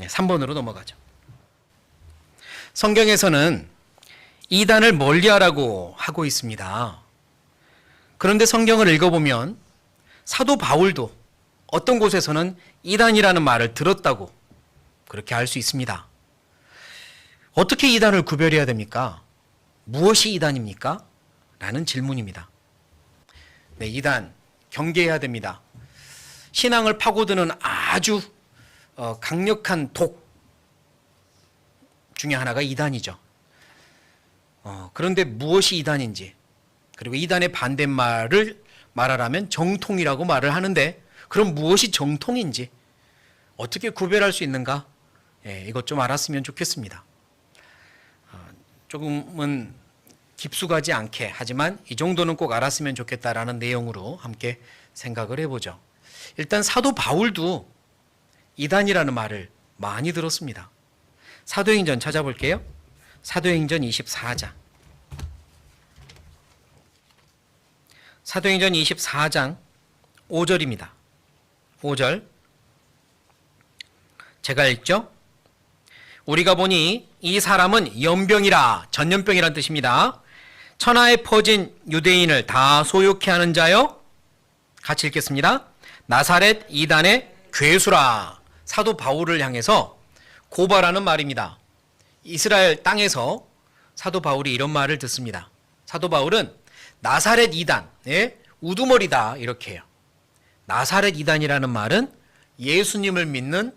3번으로 넘어가죠. 성경에서는 이단을 멀리하라고 하고 있습니다. 그런데 성경을 읽어보면 사도 바울도 어떤 곳에서는 이단이라는 말을 들었다고 그렇게 알 수 있습니다. 어떻게 이단을 구별해야 됩니까? 무엇이 이단입니까? 라는 질문입니다. 네, 이단 경계해야 됩니다. 신앙을 파고드는 아주 강력한 독 중에 하나가 이단이죠. 그런데 무엇이 이단인지, 그리고 이단의 반대말을 말하라면 정통이라고 말을 하는데, 그럼 무엇이 정통인지 어떻게 구별할 수 있는가? 이것 좀 알았으면 좋겠습니다. 조금은 깊숙하지 않게, 하지만 이 정도는 꼭 알았으면 좋겠다라는 내용으로 함께 생각을 해보죠. 일단 사도 바울도 이단이라는 말을 많이 들었습니다. 사도행전 찾아볼게요. 사도행전 24장. 사도행전 24장 5절입니다. 5절. 제가 읽죠? 우리가 보니 이 사람은 연병이라, 전염병이란 뜻입니다. 천하에 퍼진 유대인을 다 소욕케 하는 자요. 같이 읽겠습니다. 나사렛 이단의 괴수라. 사도 바울을 향해서 고발하는 말입니다. 이스라엘 땅에서 사도 바울이 이런 말을 듣습니다. 사도 바울은 나사렛 이단의 우두머리다 이렇게 해요. 나사렛 이단이라는 말은 예수님을 믿는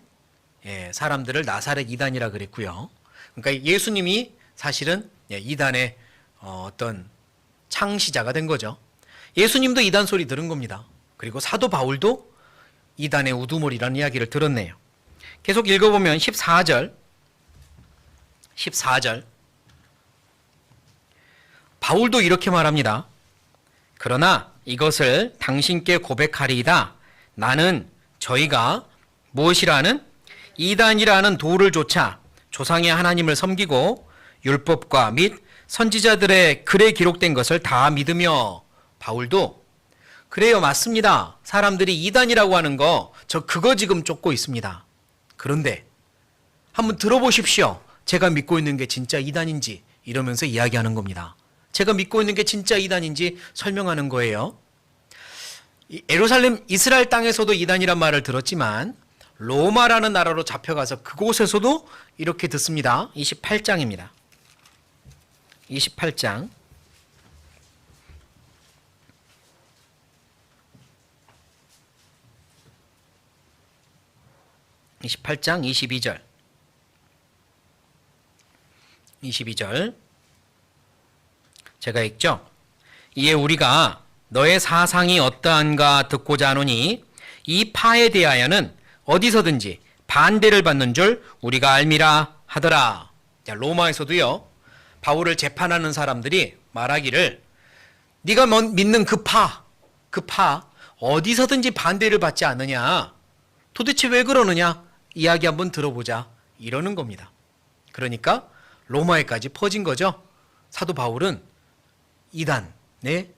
사람들을 나사렛 이단이라 그랬고요. 그러니까 예수님이 사실은 이단의 어떤 창시자가 된 거죠. 예수님도 이단 소리 들은 겁니다. 그리고 사도 바울도 이단의 우두머리라는 이야기를 들었네요. 계속 읽어보면 14절 바울도 이렇게 말합니다. 그러나 이것을 당신께 고백하리이다. 나는 저희가 무엇이라는 이단이라는 도를 좇아 조상의 하나님을 섬기고 율법과 및 선지자들의 글에 기록된 것을 다 믿으며. 바울도 그래요, 맞습니다. 사람들이 이단이라고 하는 거 저 그거 지금 쫓고 있습니다. 그런데 한번 들어보십시오. 제가 믿고 있는 게 진짜 이단인지 이러면서 이야기하는 겁니다. 제가 믿고 있는 게 진짜 이단인지 설명하는 거예요. 예루살렘 이스라엘 땅에서도 이단이란 말을 들었지만 로마라는 나라로 잡혀가서 그곳에서도 이렇게 듣습니다. 28장입니다. 28장 22절 22절 제가 읽죠. 이에 우리가 너의 사상이 어떠한가 듣고자 하노니 이 파에 대하여는 어디서든지 반대를 받는 줄 우리가 알미라 하더라. 자, 로마에서도요, 바울을 재판하는 사람들이 말하기를 네가 믿는 그 파 어디서든지 반대를 받지 않느냐, 도대체 왜 그러느냐, 이야기 한번 들어보자, 이러는 겁니다. 그러니까 로마에까지 퍼진 거죠. 사도 바울은 이단의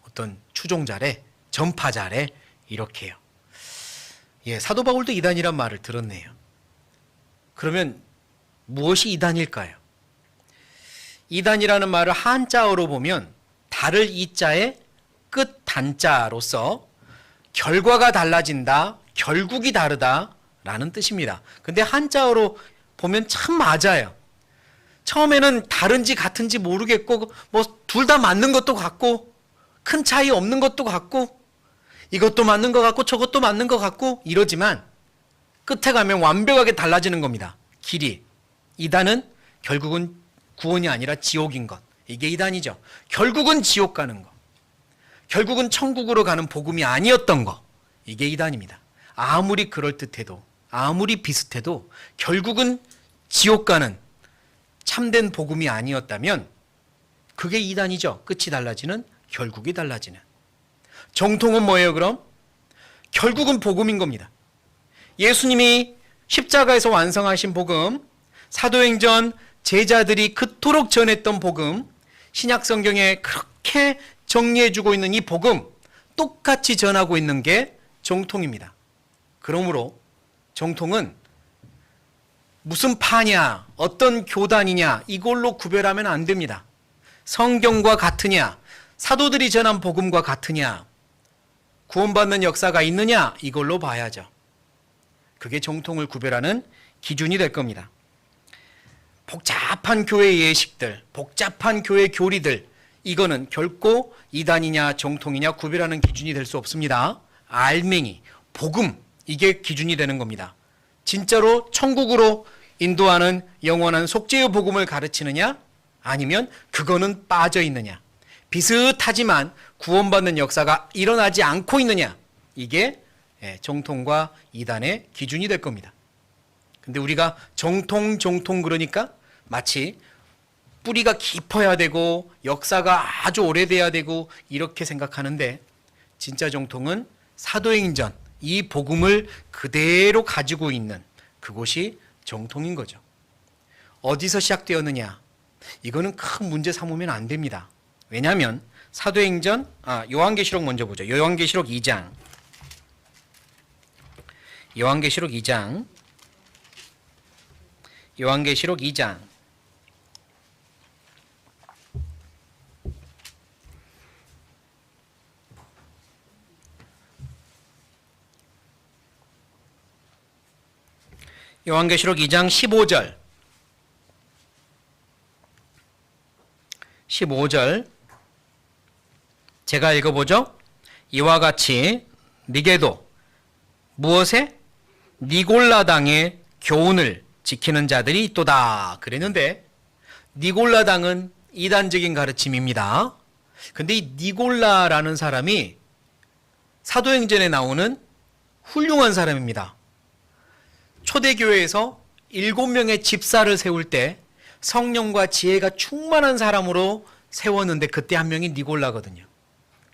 어떤 추종자래, 전파자래, 이렇게 해요. 사도 바울도 이단이란 말을 들었네요. 그러면 무엇이 이단일까요? 이단이라는 말을 한자어로 보면 달을 이자의 끝 단자로서 결과가 달라진다, 결국이 다르다 라는 뜻입니다. 근데 한자어로 보면 참 맞아요. 처음에는 다른지 같은지 모르겠고 뭐 둘 다 맞는 것도 같고 큰 차이 없는 것도 같고 이것도 맞는 것 같고 저것도 맞는 것 같고 이러지만 끝에 가면 완벽하게 달라지는 겁니다. 길이. 이단은 결국은 구원이 아니라 지옥인 것. 이게 이단이죠. 결국은 지옥 가는 것. 결국은 천국으로 가는 복음이 아니었던 것. 이게 이단입니다. 아무리 그럴듯해도, 아무리 비슷해도 결국은 지옥 가는 참된 복음이 아니었다면 그게 이단이죠. 끝이 달라지는, 결국이 달라지는. 정통은 뭐예요, 그럼? 결국은 복음인 겁니다. 예수님이 십자가에서 완성하신 복음, 사도행전 제자들이 그토록 전했던 복음, 신약 성경에 그렇게 정리해주고 있는 이 복음, 똑같이 전하고 있는 게 정통입니다. 그러므로 정통은 무슨 파냐, 어떤 교단이냐, 이걸로 구별하면 안 됩니다. 성경과 같으냐, 사도들이 전한 복음과 같으냐, 구원받는 역사가 있느냐, 이걸로 봐야죠. 그게 정통을 구별하는 기준이 될 겁니다. 복잡한 교회 예식들, 복잡한 교회 교리들, 이거는 결코 이단이냐 정통이냐 구별하는 기준이 될 수 없습니다. 알맹이, 복음, 이게 기준이 되는 겁니다. 진짜로 천국으로 인도하는 영원한 속죄의 복음을 가르치느냐, 아니면 그거는 빠져 있느냐, 비슷하지만 구원받는 역사가 일어나지 않고 있느냐, 이게 정통과 이단의 기준이 될 겁니다. 근데 우리가 정통 그러니까 마치 뿌리가 깊어야 되고 역사가 아주 오래돼야 되고 이렇게 생각하는데, 진짜 정통은 사도행전, 이 복음을 그대로 가지고 있는 그곳이 정통인 거죠. 어디서 시작되었느냐, 이거는 큰 문제 삼으면 안 됩니다. 왜냐하면 사도행전, 요한계시록 먼저 보죠. 요한계시록 2장. 요한계시록 2장. 요한계시록 2장. 요한계시록 2장 15절. 15절. 제가 읽어보죠. 이와 같이 니게도 무엇에? 니골라당의 교훈을 지키는 자들이 있도다 그랬는데, 니골라당은 이단적인 가르침입니다. 근데 이 니골라라는 사람이 사도행전에 나오는 훌륭한 사람입니다. 초대교회에서 7명의 집사를 세울 때 성령과 지혜가 충만한 사람으로 세웠는데, 그때 한 명이 니골라거든요.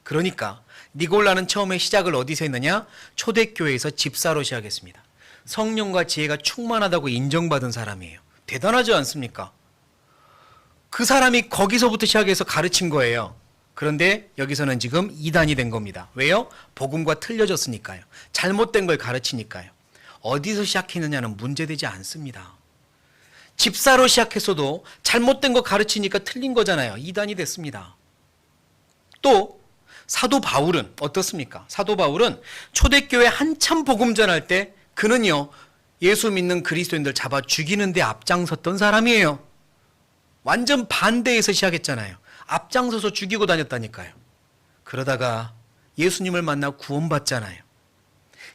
그러니까 니골라는 처음에 시작을 어디서 했느냐? 초대교회에서 집사로 시작했습니다. 성령과 지혜가 충만하다고 인정받은 사람이에요. 대단하지 않습니까? 그 사람이 거기서부터 시작해서 가르친 거예요. 그런데 여기서는 지금 이단이 된 겁니다. 왜요? 복음과 틀려졌으니까요. 잘못된 걸 가르치니까요. 어디서 시작했느냐는 문제되지 않습니다. 집사로 시작했어도 잘못된 거 가르치니까 틀린 거잖아요. 이단이 됐습니다. 또 사도 바울은 어떻습니까? 사도 바울은 초대교회 한참 복음 전할 때 그는요, 예수 믿는 그리스도인들 잡아 죽이는 데 앞장섰던 사람이에요. 완전 반대에서 시작했잖아요. 앞장서서 죽이고 다녔다니까요. 그러다가 예수님을 만나 구원받잖아요.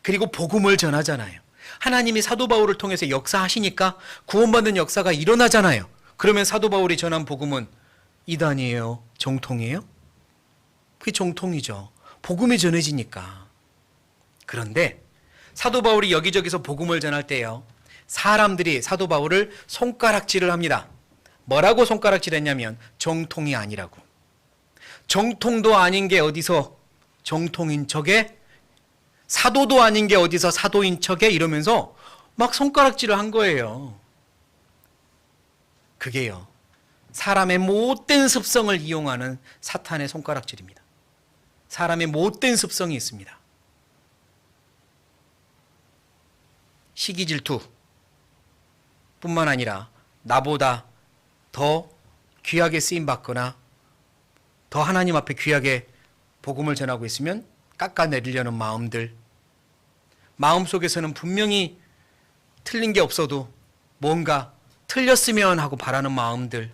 그리고 복음을 전하잖아요. 하나님이 사도 바울을 통해서 역사하시니까 구원받는 역사가 일어나잖아요. 그러면 사도 바울이 전한 복음은 이단이에요? 정통이에요? 그게 정통이죠. 복음이 전해지니까. 그런데 사도 바울이 여기저기서 복음을 전할 때요, 사람들이 사도 바울을 손가락질을 합니다. 뭐라고 손가락질했냐면 정통이 아니라고. 정통도 아닌 게 어디서 정통인 척에, 사도도 아닌 게 어디서 사도인 척에, 이러면서 막 손가락질을 한 거예요. 그게요, 사람의 못된 습성을 이용하는 사탄의 손가락질입니다. 사람의 못된 습성이 있습니다. 시기질투 뿐만 아니라 나보다 더 귀하게 쓰임받거나 더 하나님 앞에 귀하게 복음을 전하고 있으면 깎아내리려는 마음들, 마음속에서는 분명히 틀린 게 없어도 뭔가 틀렸으면 하고 바라는 마음들,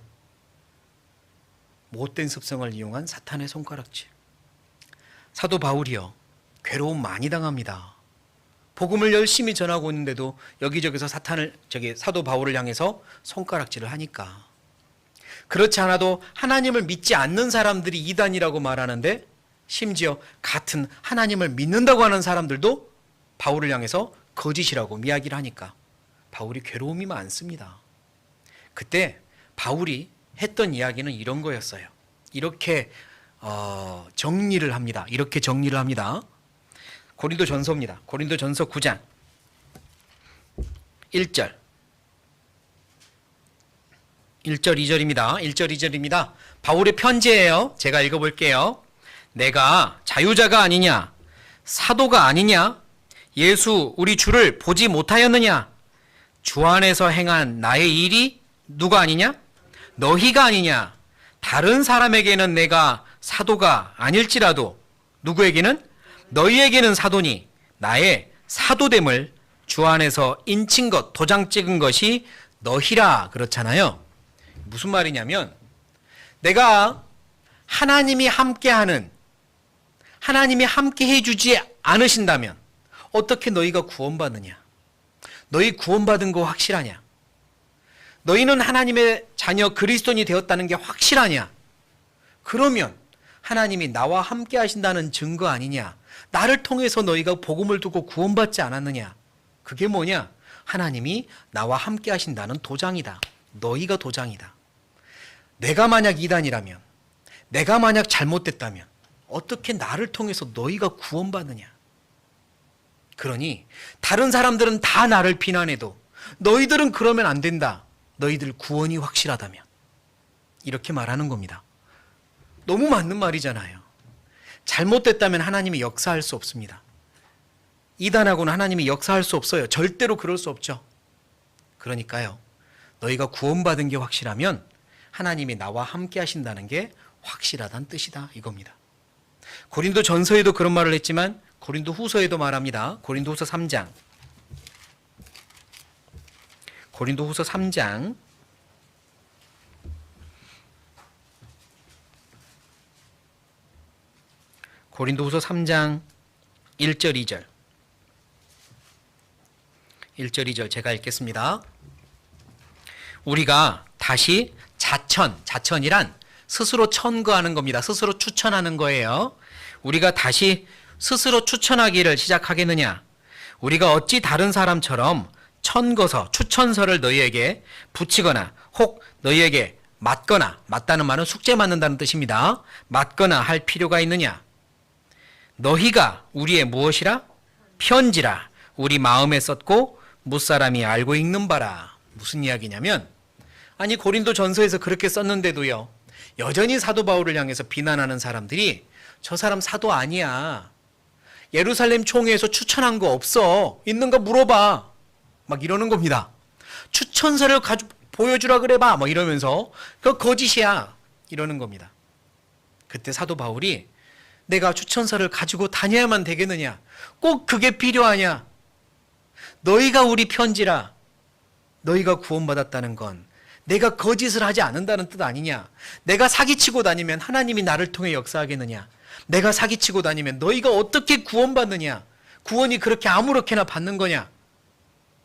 못된 습성을 이용한 사탄의 손가락질. 사도 바울이요, 괴로움 많이 당합니다. 복음을 열심히 전하고 있는데도 여기저기서 사도 바울을 향해서 손가락질을 하니까. 그렇지 않아도 하나님을 믿지 않는 사람들이 이단이라고 말하는데, 심지어 같은 하나님을 믿는다고 하는 사람들도 바울을 향해서 거짓이라고 이야기를 하니까 바울이 괴로움이 많습니다. 그때 바울이 했던 이야기는 이런 거였어요. 이렇게 정리를 합니다. 이렇게 정리를 합니다. 고린도전서입니다. 고린도전서 9장 1절 2절입니다. 1절 2절입니다. 바울의 편지예요. 제가 읽어볼게요. 내가 자유자가 아니냐, 사도가 아니냐, 예수 우리 주를 보지 못하였느냐, 주 안에서 행한 나의 일이 누가 아니냐? 너희가 아니냐? 다른 사람에게는 내가 사도가 아닐지라도 누구에게는? 너희에게는 사도니 나의 사도됨을 주 안에서 인친 것, 도장 찍은 것이 너희라 그렇잖아요. 무슨 말이냐면 내가 하나님이 함께하는, 하나님이 함께 해주지 않으신다면 어떻게 너희가 구원받느냐? 너희 구원받은 거 확실하냐? 너희는 하나님의 자녀 그리스도인이 되었다는 게 확실하냐? 그러면 하나님이 나와 함께 하신다는 증거 아니냐? 나를 통해서 너희가 복음을 듣고 구원받지 않았느냐? 그게 뭐냐? 하나님이 나와 함께 하신다는 도장이다. 너희가 도장이다. 내가 만약 이단이라면, 내가 만약 잘못됐다면 어떻게 나를 통해서 너희가 구원받느냐? 그러니 다른 사람들은 다 나를 비난해도 너희들은 그러면 안 된다. 너희들 구원이 확실하다면. 이렇게 말하는 겁니다. 너무 맞는 말이잖아요. 잘못됐다면 하나님이 역사할 수 없습니다. 이단하고는 하나님이 역사할 수 없어요. 절대로 그럴 수 없죠. 그러니까요, 너희가 구원받은 게 확실하면 하나님이 나와 함께 하신다는 게 확실하다는 뜻이다 이겁니다. 고린도 전서에도 그런 말을 했지만 고린도 후서에도 말합니다. 고린도 후서 3장. 고린도 후서 3장. 고린도 후서 3장 1절 2절. 1절 2절 제가 읽겠습니다. 우리가 다시 자천이란 스스로 천거하는 겁니다. 스스로 추천하는 거예요. 우리가 다시 스스로 추천하기를 시작하겠느냐? 우리가 어찌 다른 사람처럼 천거서, 추천서를 너희에게 붙이거나 혹 너희에게 맞거나, 맞다는 말은 숙제 맞는다는 뜻입니다. 맞거나 할 필요가 있느냐? 너희가 우리의 무엇이라? 편지라 우리 마음에 썼고 무사람이 알고 읽는 바라. 무슨 이야기냐면, 아니 고린도 전서에서 그렇게 썼는데도요, 여전히 사도 바울을 향해서 비난하는 사람들이 저 사람 사도 아니야. 예루살렘 총회에서 추천한 거 없어. 있는가 물어봐. 막 이러는 겁니다. 추천서를 보여주라 그래 봐. 뭐 이러면서 그거 거짓이야. 이러는 겁니다. 그때 사도 바울이 내가 추천서를 가지고 다녀야만 되겠느냐? 꼭 그게 필요하냐? 너희가 우리 편지라. 너희가 구원받았다는 건 내가 거짓을 하지 않는다는 뜻 아니냐? 내가 사기치고 다니면 하나님이 나를 통해 역사하겠느냐? 내가 사기치고 다니면 너희가 어떻게 구원받느냐? 구원이 그렇게 아무렇게나 받는 거냐?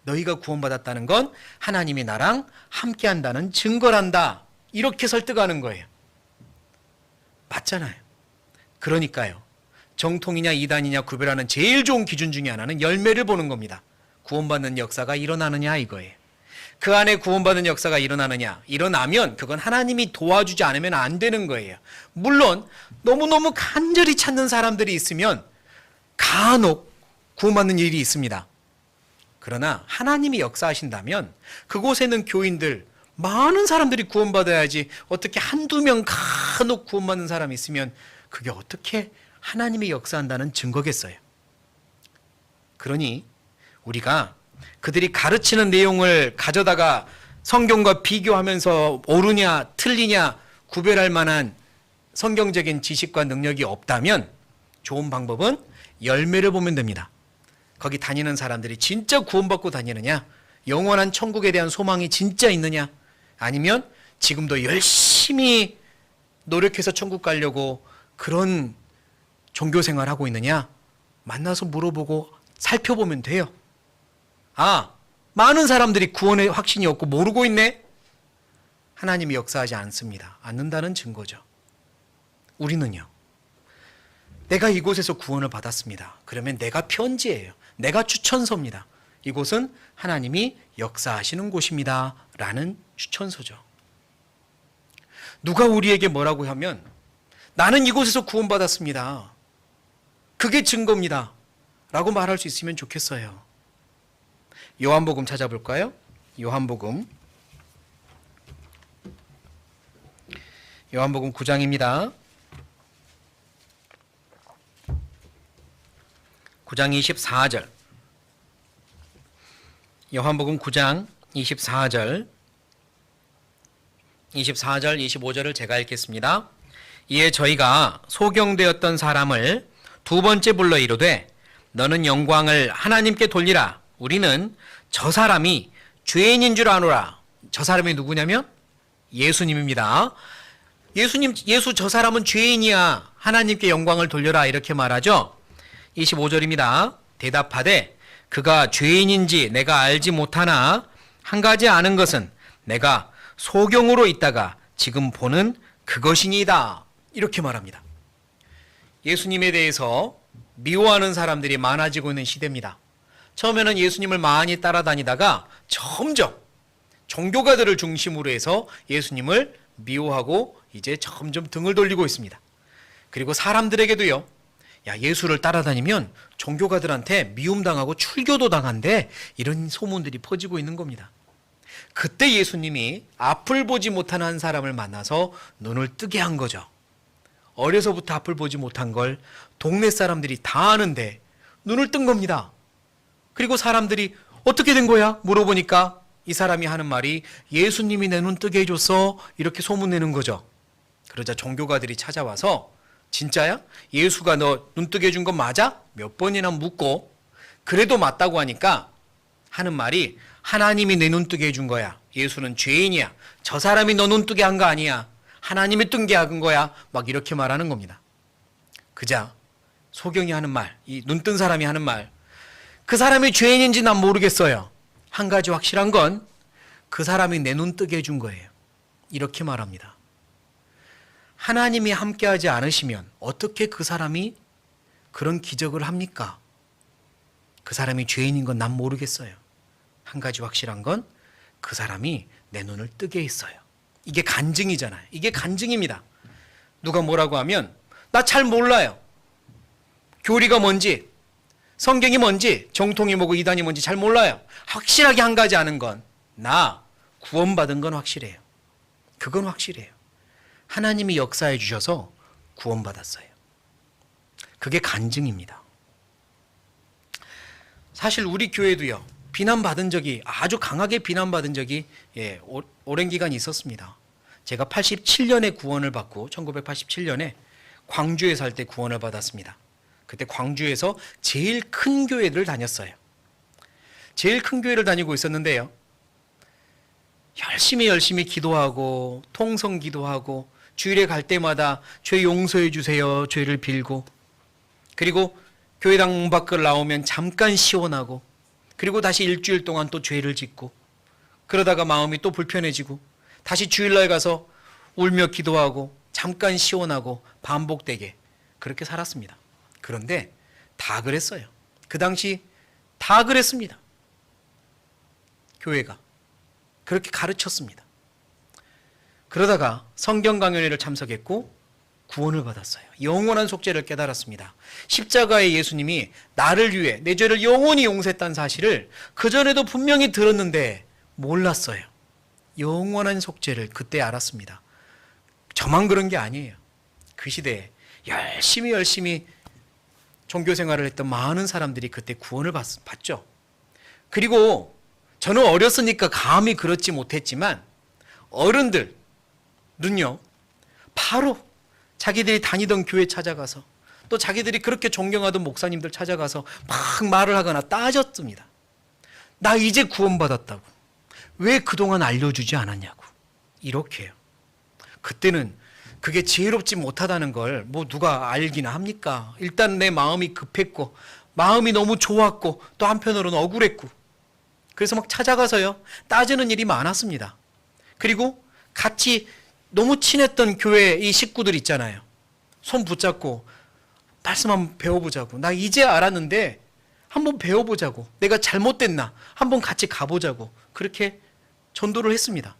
너희가 구원받았다는 건 하나님이 나랑 함께한다는 증거란다. 이렇게 설득하는 거예요. 맞잖아요. 그러니까요, 정통이냐 이단이냐 구별하는 제일 좋은 기준 중에 하나는 열매를 보는 겁니다. 구원받는 역사가 일어나느냐 이거예요. 그 안에 구원받는 역사가 일어나면 그건 하나님이 도와주지 않으면 안 되는 거예요. 물론 너무너무 간절히 찾는 사람들이 있으면 간혹 구원받는 일이 있습니다. 그러나 하나님이 역사하신다면 그곳에는 교인들, 많은 사람들이 구원받아야지 어떻게 한두 명 간혹 구원받는 사람이 있으면 그게 어떻게 하나님이 역사한다는 증거겠어요. 그러니 우리가 그들이 가르치는 내용을 가져다가 성경과 비교하면서 옳으냐 틀리냐 구별할 만한 성경적인 지식과 능력이 없다면 좋은 방법은 열매를 보면 됩니다. 거기 다니는 사람들이 진짜 구원받고 다니느냐? 영원한 천국에 대한 소망이 진짜 있느냐? 아니면 지금도 열심히 노력해서 천국 가려고 그런 종교생활 하고 있느냐? 만나서 물어보고 살펴보면 돼요. 아, 많은 사람들이 구원의 확신이 없고 모르고 있네? 하나님이 역사하지 않는다는 증거죠. 우리는요, 내가 이곳에서 구원을 받았습니다. 그러면 내가 편지예요. 내가 추천서입니다. 이곳은 하나님이 역사하시는 곳입니다. 라는 추천서죠. 누가 우리에게 뭐라고 하면 나는 이곳에서 구원받았습니다. 그게 증거입니다. 라고 말할 수 있으면 좋겠어요. 요한복음 찾아볼까요? 요한복음 9장입니다. 9장 24절. 요한복음 9장 24절 25절을 제가 읽겠습니다. 이에 저희가 소경되었던 사람을 두 번째 불러 이르되 너는 영광을 하나님께 돌리라. 우리는 저 사람이 죄인인 줄 아노라. 저 사람이 누구냐면 예수님입니다. 예수 저 사람은 죄인이야. 하나님께 영광을 돌려라. 이렇게 말하죠. 25절입니다. 대답하되 그가 죄인인지 내가 알지 못하나 한 가지 아는 것은 내가 소경으로 있다가 지금 보는 그것이니이다. 이렇게 말합니다. 예수님에 대해서 미워하는 사람들이 많아지고 있는 시대입니다. 처음에는 예수님을 많이 따라다니다가 점점 종교가들을 중심으로 해서 예수님을 미워하고 이제 점점 등을 돌리고 있습니다. 그리고 사람들에게도요. 야, 예수를 따라다니면 종교가들한테 미움당하고 출교도 당한대. 이런 소문들이 퍼지고 있는 겁니다. 그때 예수님이 앞을 보지 못하는 한 사람을 만나서 눈을 뜨게 한 거죠. 어려서부터 앞을 보지 못한 걸 동네 사람들이 다 아는데 눈을 뜬 겁니다. 그리고 사람들이 어떻게 된 거야? 물어보니까 이 사람이 하는 말이 예수님이 내 눈 뜨게 해줬어. 이렇게 소문내는 거죠. 그러자 종교가들이 찾아와서 진짜야? 예수가 너 눈 뜨게 해준 건 맞아? 몇 번이나 묻고 그래도 맞다고 하니까 하는 말이 하나님이 내 눈 뜨게 해준 거야. 예수는 죄인이야. 저 사람이 너 눈 뜨게 한 거 아니야. 하나님이 뜬 게 한 거야. 막 이렇게 말하는 겁니다. 그자 소경이 하는 말, 이 눈 뜬 사람이 하는 말, 그 사람이 죄인인지 난 모르겠어요. 한 가지 확실한 건 그 사람이 내 눈 뜨게 해준 거예요. 이렇게 말합니다. 하나님이 함께하지 않으시면 어떻게 그 사람이 그런 기적을 합니까? 그 사람이 죄인인 건 난 모르겠어요. 한 가지 확실한 건 그 사람이 내 눈을 뜨게 했어요. 이게 간증이잖아요. 이게 간증입니다. 누가 뭐라고 하면 나 잘 몰라요. 교리가 뭔지, 성경이 뭔지, 정통이 뭐고 이단이 뭔지 잘 몰라요. 확실하게 한 가지 아는 건 나 구원받은 건 확실해요. 그건 확실해요. 하나님이 역사해 주셔서 구원받았어요. 그게 간증입니다. 사실 우리 교회도요. 비난받은 적이 아주 강하게 비난받은 적이 오랜 기간이 있었습니다. 제가 87년에 구원을 받고 1987년에 광주에 살 때 구원을 받았습니다. 그때 광주에서 제일 큰 교회를 다녔어요. 제일 큰 교회를 다니고 있었는데요. 열심히 기도하고 통성 기도하고 주일에 갈 때마다 죄 용서해 주세요. 죄를 빌고 그리고 교회당 문 밖을 나오면 잠깐 시원하고 그리고 다시 일주일 동안 또 죄를 짓고 그러다가 마음이 또 불편해지고 다시 주일날 가서 울며 기도하고 잠깐 시원하고 반복되게 그렇게 살았습니다. 그런데 다 그랬어요. 그 당시 다 그랬습니다. 교회가 그렇게 가르쳤습니다. 그러다가 성경 강연회를 참석했고 구원을 받았어요. 영원한 속죄를 깨달았습니다. 십자가의 예수님이 나를 위해 내 죄를 영원히 용서했다는 사실을 그전에도 분명히 들었는데 몰랐어요. 영원한 속죄를 그때 알았습니다. 저만 그런 게 아니에요. 그 시대에 열심히 종교 생활을 했던 많은 사람들이 그때 구원을 받죠. 그리고 저는 어렸으니까 감히 그렇지 못했지만 어른들은요 바로 자기들이 다니던 교회 찾아가서 또 자기들이 그렇게 존경하던 목사님들 찾아가서 막 말을 하거나 따졌습니다. 나 이제 구원받았다고. 왜 그동안 알려주지 않았냐고. 이렇게요. 그때는 그게 지혜롭지 못하다는 걸 뭐 누가 알기나 합니까? 일단 내 마음이 급했고 마음이 너무 좋았고 또 한편으로는 억울했고 그래서 막 찾아가서요 따지는 일이 많았습니다. 그리고 같이 너무 친했던 교회 이 식구들 있잖아요. 손 붙잡고 말씀 한번 배워보자고. 나 이제 알았는데 한번 배워보자고. 내가 잘못됐나 한번 같이 가보자고. 그렇게 전도를 했습니다.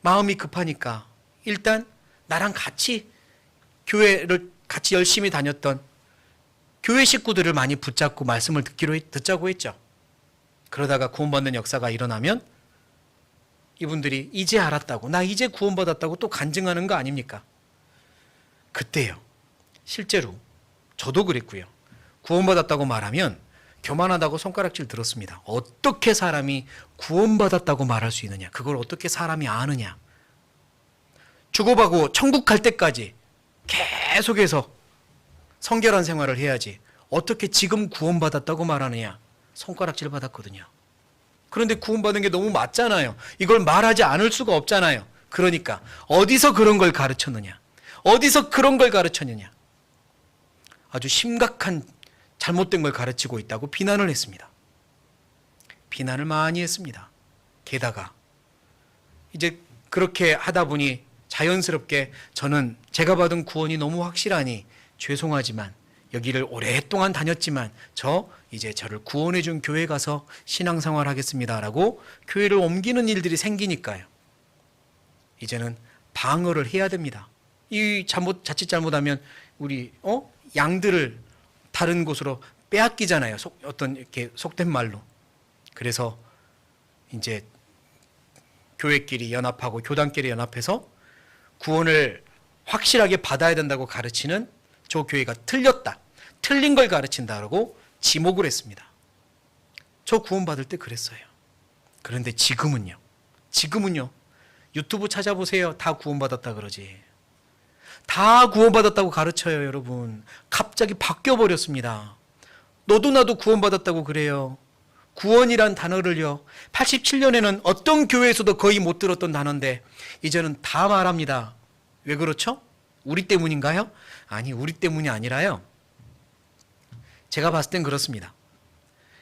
마음이 급하니까 일단 나랑 같이 교회를 같이 열심히 다녔던 교회 식구들을 많이 붙잡고 말씀을 듣자고 했죠. 그러다가 구원받는 역사가 일어나면 이분들이 이제 알았다고, 나 이제 구원받았다고 또 간증하는 거 아닙니까? 그때요. 실제로 저도 그랬고요. 구원받았다고 말하면 교만하다고 손가락질 들었습니다. 어떻게 사람이 구원받았다고 말할 수 있느냐? 그걸 어떻게 사람이 아느냐? 죽어가고 천국 갈 때까지 계속해서 성결한 생활을 해야지 어떻게 지금 구원받았다고 말하느냐? 손가락질 받았거든요. 그런데 구원받은 게 너무 맞잖아요. 이걸 말하지 않을 수가 없잖아요. 그러니까 어디서 그런 걸 가르쳤느냐? 어디서 그런 걸 가르쳤느냐? 아주 심각한 잘못된 걸 가르치고 있다고 비난을 했습니다. 비난을 많이 했습니다. 게다가 이제 그렇게 하다 보니 자연스럽게 저는 제가 받은 구원이 너무 확실하니 죄송하지만 여기를 오랫동안 다녔지만 이제 저를 구원해 준 교회 가서 신앙생활 하겠습니다라고 교회를 옮기는 일들이 생기니까요. 이제는 방어를 해야 됩니다. 이 자칫 잘못하면 우리 양들을 다른 곳으로 빼앗기잖아요. 어떤 이렇게 속된 말로. 그래서 이제 교회끼리 연합하고 교단끼리 연합해서 구원을 확실하게 받아야 된다고 가르치는 저 교회가 틀렸다. 틀린 걸 가르친다라고 지목을 했습니다. 저 구원받을 때 그랬어요. 그런데 지금은요. 유튜브 찾아보세요. 다 구원받았다 그러지. 다 구원받았다고 가르쳐요, 여러분. 갑자기 바뀌어버렸습니다. 너도 나도 구원받았다고 그래요. 구원이란 단어를요, 87년에는 어떤 교회에서도 거의 못 들었던 단어인데 이제는 다 말합니다. 왜 그렇죠? 우리 때문인가요? 아니, 우리 때문이 아니라요. 제가 봤을 땐 그렇습니다.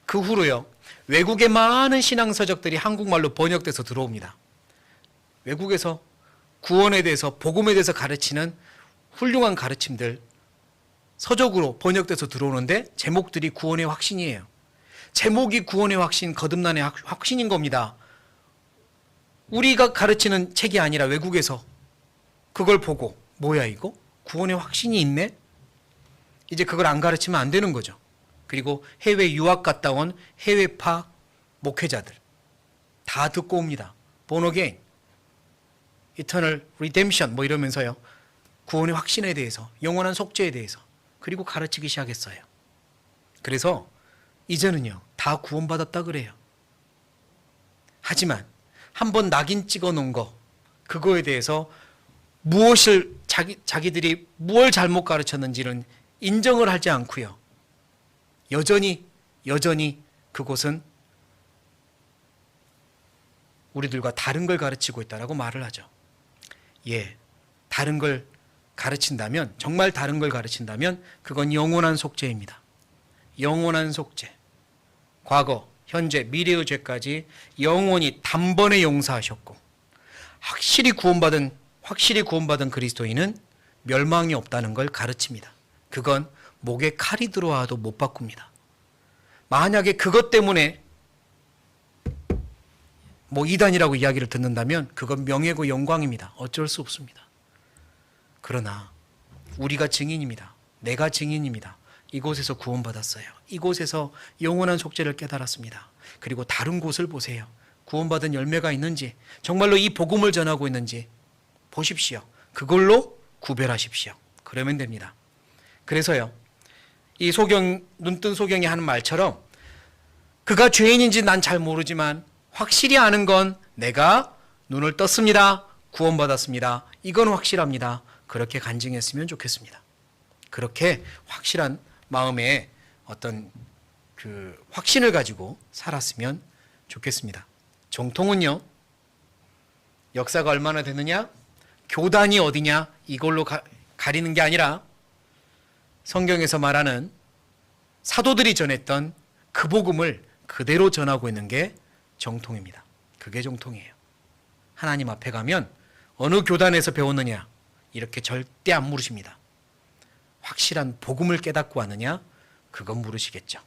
그 후로요, 외국의 많은 신앙서적들이 한국말로 번역돼서 들어옵니다. 외국에서 구원에 대해서, 복음에 대해서 가르치는 훌륭한 가르침들 서적으로 번역돼서 들어오는데 제목들이 구원의 확신이에요. 제목이 구원의 확신, 거듭남의 확신인 겁니다. 우리가 가르치는 책이 아니라 외국에서 그걸 보고 뭐야 이거? 구원의 확신이 있네? 이제 그걸 안 가르치면 안 되는 거죠. 그리고 해외 유학 갔다 온 해외파 목회자들 다 듣고 옵니다. Born again, eternal redemption 뭐 이러면서요. 구원의 확신에 대해서, 영원한 속죄에 대해서 그리고 가르치기 시작했어요. 그래서 이제는요, 다 구원받았다 그래요. 하지만 한번 낙인 찍어 놓은 거, 그거에 대해서 무엇을 자기들이 뭘 잘못 가르쳤는지는 인정을 하지 않고요. 여전히 그곳은 우리들과 다른 걸 가르치고 있다라고 말을 하죠. 예, 다른 걸 가르친다면, 정말 다른 걸 가르친다면 그건 영원한 속죄입니다. 영원한 속죄. 과거, 현재, 미래의 죄까지 영원히 단번에 용서하셨고 확실히 구원받은 그리스도인은 멸망이 없다는 걸 가르칩니다. 그건 목에 칼이 들어와도 못 바꿉니다. 만약에 그것 때문에 이단이라고 이야기를 듣는다면 그건 명예고 영광입니다. 어쩔 수 없습니다. 그러나 우리가 증인입니다. 내가 증인입니다. 이곳에서 구원받았어요. 이곳에서 영원한 속죄를 깨달았습니다. 그리고 다른 곳을 보세요. 구원받은 열매가 있는지, 정말로 이 복음을 전하고 있는지 보십시오. 그걸로 구별하십시오. 그러면 됩니다. 그래서요, 이 눈뜬 소경이 하는 말처럼 그가 죄인인지 난 잘 모르지만 확실히 아는 건 내가 눈을 떴습니다. 구원받았습니다. 이건 확실합니다. 그렇게 간증했으면 좋겠습니다. 그렇게 확실한 마음에 어떤 그 확신을 가지고 살았으면 좋겠습니다. 정통은요, 역사가 얼마나 되느냐, 교단이 어디냐 이걸로 가리는 게 아니라 성경에서 말하는 사도들이 전했던 그 복음을 그대로 전하고 있는 게 정통입니다. 그게 정통이에요. 하나님 앞에 가면 어느 교단에서 배웠느냐 이렇게 절대 안 물으십니다. 확실한 복음을 깨닫고 왔느냐 그건 물으시겠죠.